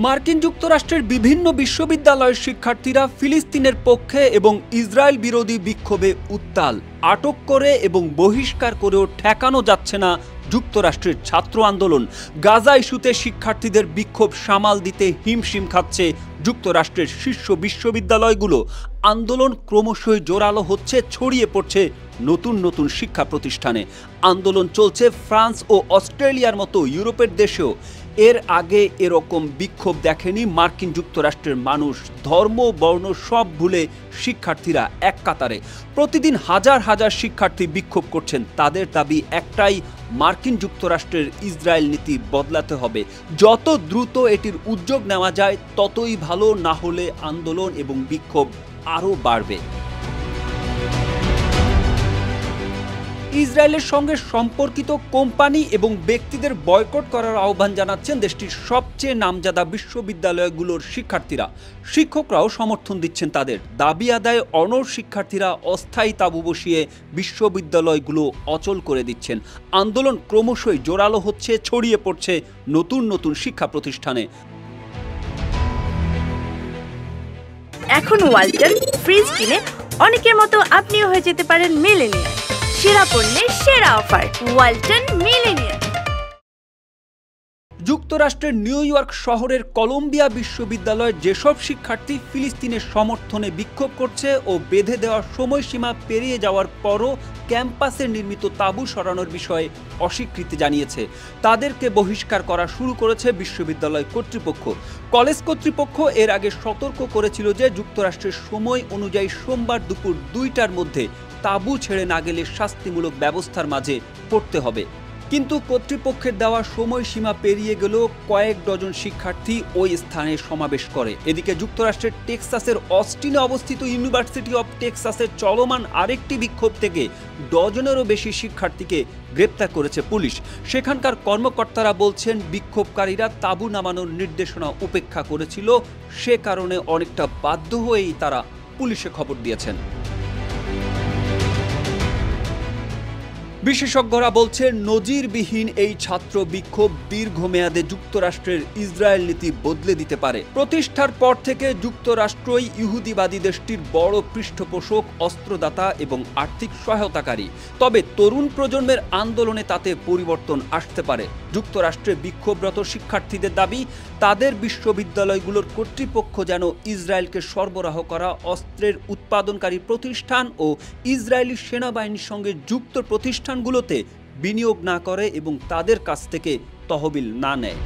মার্কিন যুক্তরাষ্ট্রের বিভিন্ন বিশ্ববিদ্যালয়ের শিক্ষার্থীরা ফিলিস্তিনের পক্ষে এবং ইসরায়েল বিরোধী বিক্ষোভে উত্তাল। আটক করে এবং বহিষ্কার করেও ঠেকানো যাচ্ছে না যুক্তরাষ্ট্রের ছাত্র আন্দোলন। গাজা ইস্যুতে শিক্ষার্থীদের বিক্ষোভ সামাল দিতে হিমশিম খাচ্ছে যুক্তরাষ্ট্রের শীর্ষ বিশ্ববিদ্যালয়গুলো। আন্দোলন ক্রমশই জোরালো হচ্ছে, ছড়িয়ে পড়ছে নতুন নতুন শিক্ষা প্রতিষ্ঠানে। আন্দোলন চলছে ফ্রান্স ও অস্ট্রেলিয়ার মতো ইউরোপের দেশেও। এর আগে এরকম বিক্ষোভ দেখেনি মার্কিন যুক্তরাষ্ট্রের মানুষ। ধর্ম বর্ণ সব ভুলে শিক্ষার্থীরা এক কাতারে। প্রতিদিন হাজার হাজার শিক্ষার্থী বিক্ষোভ করছেন। তাদের দাবি একটাই, মার্কিন যুক্তরাষ্ট্রের ইসরায়েল নীতি বদলাতে হবে। যত দ্রুত এটির উদ্যোগ নেওয়া যায় ততই ভালো, না হলে আন্দোলন এবং বিক্ষোভ আরও বাড়বে। ইসরায়েলের সঙ্গে সম্পর্কিত কোম্পানি এবং ব্যক্তিদের বয়কট করার আহ্বান জানাচ্ছেন দেশটির সবচেয়ে নামজাদা বিশ্ববিদ্যালয়গুলোর শিক্ষার্থীরা। শিক্ষকরাও সমর্থন দিচ্ছেন তাদের দাবি আদায়ে। অনড় শিক্ষার্থীরা অস্থায়ী তাঁবু বসিয়ে বিশ্ববিদ্যালয়গুলো অচল করে দিচ্ছেন। আন্দোলন ক্রমশই জোরালো হচ্ছে, ছড়িয়ে পড়ছে নতুন নতুন শিক্ষা প্রতিষ্ঠানে। এখন ওয়ালটন ফ্রিজ কিনে অনেকের মতো আপনিও হয়ে যেতে পারেন মিলেনিয়াল। সেরা পণ্যের সেরা অফার, ওয়ালটন মিলেনিয়াল। যুক্তরাষ্ট্রের নিউ ইয়র্ক শহরের কলম্বিয়া বিশ্ববিদ্যালয়ের যেসব শিক্ষার্থী ফিলিস্তিনের সমর্থনে বিক্ষোভ করছে ও বেঁধে দেওয়ার সময়সীমা পেরিয়ে যাওয়ার পরও ক্যাম্পাসে নির্মিত তাঁবু সরানোর বিষয়ে অস্বীকৃতি জানিয়েছে, তাদেরকে বহিষ্কার করা শুরু করেছে বিশ্ববিদ্যালয় কর্তৃপক্ষ। কলেজ কর্তৃপক্ষ এর আগে সতর্ক করেছিল যে যুক্তরাষ্ট্রের সময় অনুযায়ী সোমবার দুপুর 2টার মধ্যে তাঁবু ছেড়ে না গেলে শাস্তিমূলক ব্যবস্থার মাঝে পড়তে হবে। কিন্তু কর্তৃপক্ষের দেওয়া সময়সীমা পেরিয়ে গেলেও কয়েক ডজন শিক্ষার্থী ওই স্থানে সমাবেশ করে। এদিকে যুক্তরাষ্ট্রের টেক্সাসের অস্টিনে অবস্থিত ইউনিভার্সিটি অব টেক্সাসের চলমান আরেকটি বিক্ষোভ থেকে ডজনেরও বেশি শিক্ষার্থীকে গ্রেপ্তার করেছে পুলিশ। সেখানকার কর্মকর্তারা বলছেন, বিক্ষোভকারীরা তাঁবু নামানোর নির্দেশনা উপেক্ষা করেছিল, সে কারণে অনেকটা বাধ্য হয়েই তারা পুলিশে খবর দিয়েছেন। বিশেষজ্ঞরা বলছেন, নজিরবিহীন এই ছাত্র বিক্ষোভ দীর্ঘমেয়াদে যুক্তরাষ্ট্রের ইসরায়েল নীতি বদলে দিতে পারে। প্রতিষ্ঠার পর থেকে যুক্তরাষ্ট্রই ইহুদিবাদী দেশটির বড় পৃষ্ঠপোষক, অস্ত্রদাতা এবং আর্থিক সহায়তাকারী। তবে তরুণ প্রজন্মের আন্দোলনে তাতে পরিবর্তন আসতে পারে। যুক্তরাষ্ট্রে বিক্ষোভরত শিক্ষার্থীদের দাবি, তাদের বিশ্ববিদ্যালয়গুলোর কর্তৃপক্ষ যেন ইসরায়েলকে সরবরাহ করা অস্ত্রের উৎপাদনকারী প্রতিষ্ঠান ও ইসরায়েলি সেনাবাহিনীর সঙ্গে যুক্ত প্রতিষ্ঠানগুলোতে বিনিয়োগ না করে এবং তাদের কাছ থেকে তহবিল না নেয়।